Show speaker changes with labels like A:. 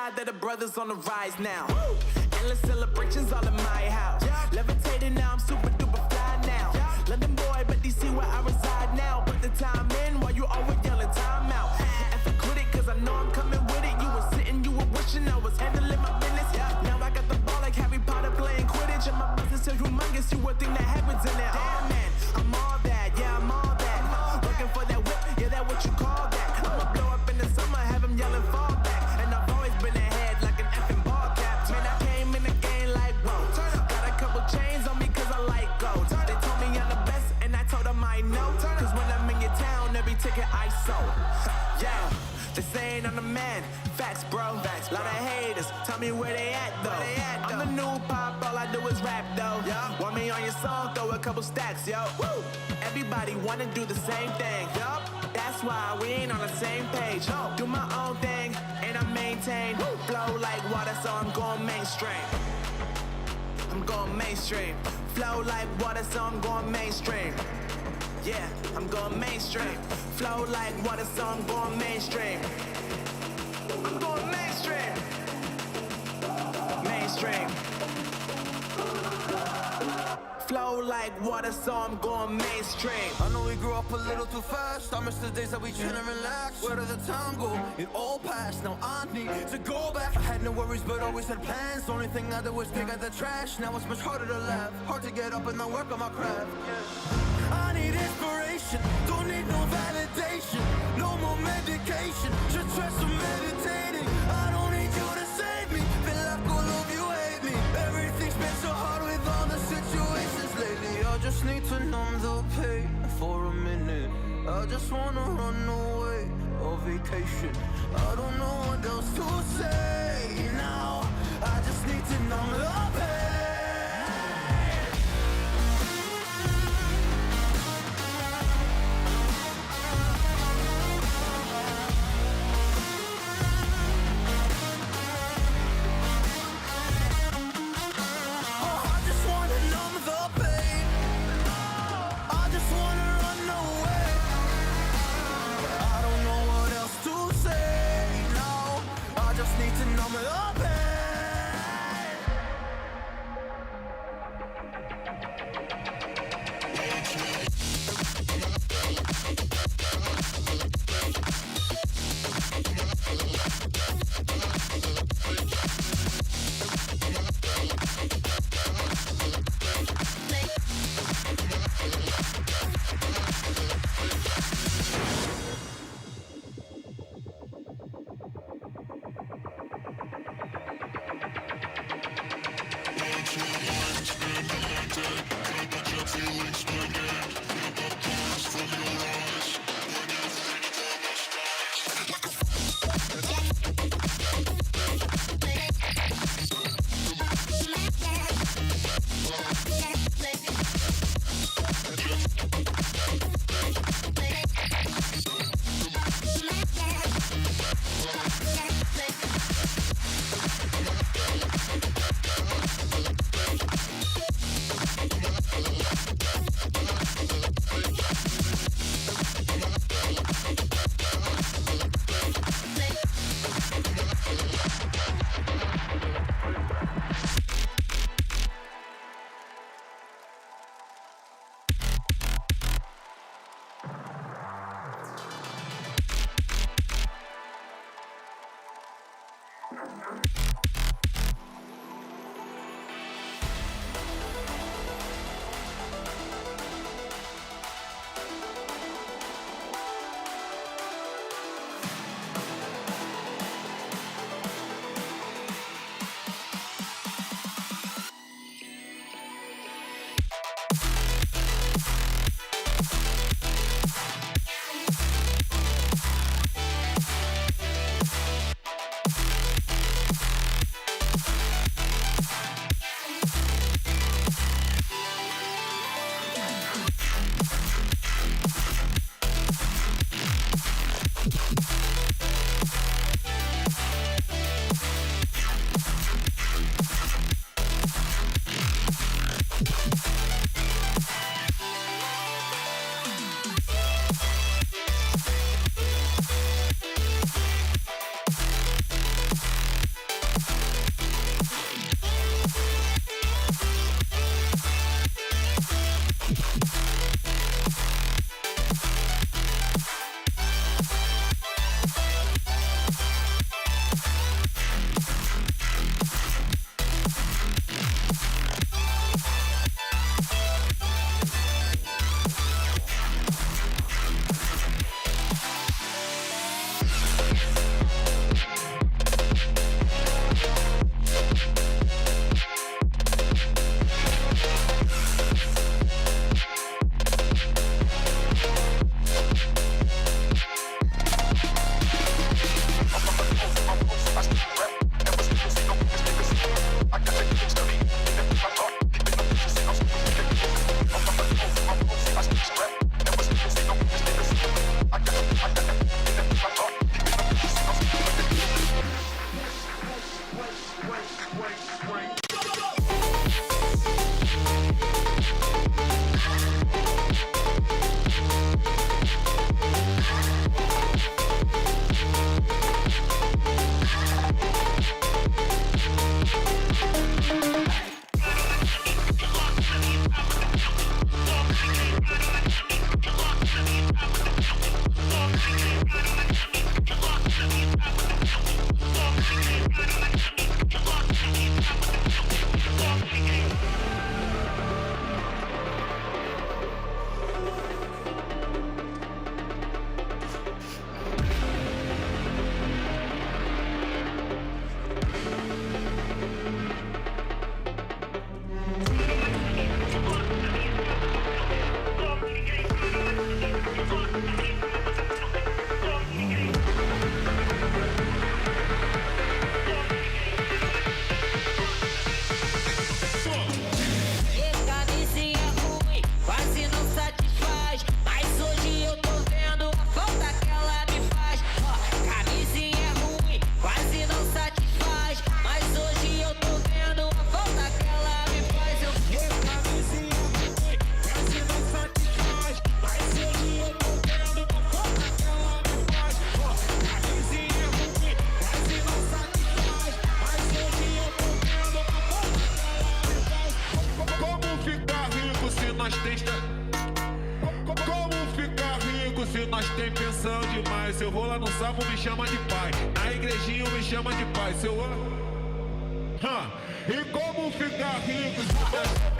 A: God that the brothers on the rise now. Endless celebrations all in my house. Levitating now, I'm super duper fly now. London boy, but DC where I reside now. Put the time in while you always yelling time out. And for quit it, cause I know I'm coming with it. You were sitting, you were wishing I was handling my business. Now I got the ball like Harry Potter playing Quidditch. And my business is humongous, you would think that happens in there. Damn man, I'm all that, yeah, I'm all that. Looking for that whip, yeah, that what you call that. I'ma blow up in the summer, have him yelling fall back. And I've always been ahead like an effing ball cap. Man, I came in the game like, whoa. Got a couple chains on me cause I like gold. They told me I'm the best and I told them I know. Cause when I'm in your town, every ticket I sold. Yeah, they saying I'm the man. Facts, bro. Lot of haters, tell me where they at though. I'm the new pop, all I do is rap though. Want me on your song, throw a couple stacks, yo. Woo! Everybody wanna do the same thing. Yup, that's why we ain't on the same page. Do my own thing, and I maintain. Flow like water, so I'm going mainstream. I'm going mainstream. Flow like water, so I'm going mainstream. Yeah, I'm going mainstream. Flow like water, so I'm going mainstream. I'm going mainstream. Mainstream. Flow like water, so I'm going mainstream.
B: I know we grew up a little too fast. I miss the days that we chill and relax. Where did the time go? It all passed, now I need to go back. I had no worries but always had plans. The only thing I did was pick at the trash. Now it's much harder to laugh, hard to get up and not work on my craft. I need inspiration, don't need no validation. No more medication, just stress some meditating. I don't need you to save me, feel like all of you hate me. Everything's been so hard with all the situations lately. I just need to numb the pain for a minute. I just wanna run away on vacation. I don't know what else to say now. I just need to numb the pain.
C: Se eu vou lá no sapo, me chama de pai. Na igrejinha, me chama de pai. Se eu... E como ficar rico?